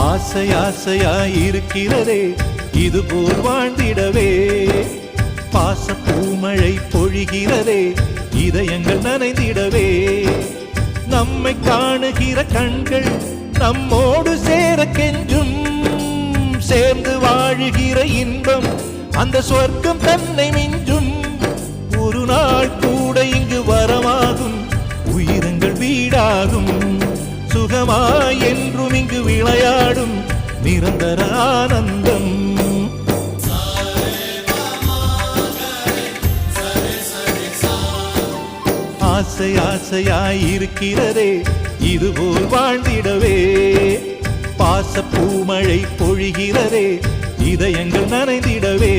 ஆசை ஆசையாயிருக்கிறதே இதுபோல் வாழ்ந்திடவே. பாச பூமழை பொழிகிறதே இதயங்கள் நனைந்திடவே. நம்மை காணுகிற கண்கள் நம்மோடு சேர கெஞ்சும். சேர்ந்து வாழுகிற இன்பம் அந்த சொர்க்கம் தன்னை மிஞ்சும். ஒரு நாள் கூட இங்கு வரமாகும், உயிரங்கள் வீடாகும். சுகமாய் என்றும் இங்கு விளையாடும் நிரந்தர ஆனந்தம். ஆசை ஆசையாயிருக்கிறதே இதுபோல் வாழ்ந்திடவே. பாச பூமழை பொழிகிறதே இதயங்கள் நனைந்திடவே.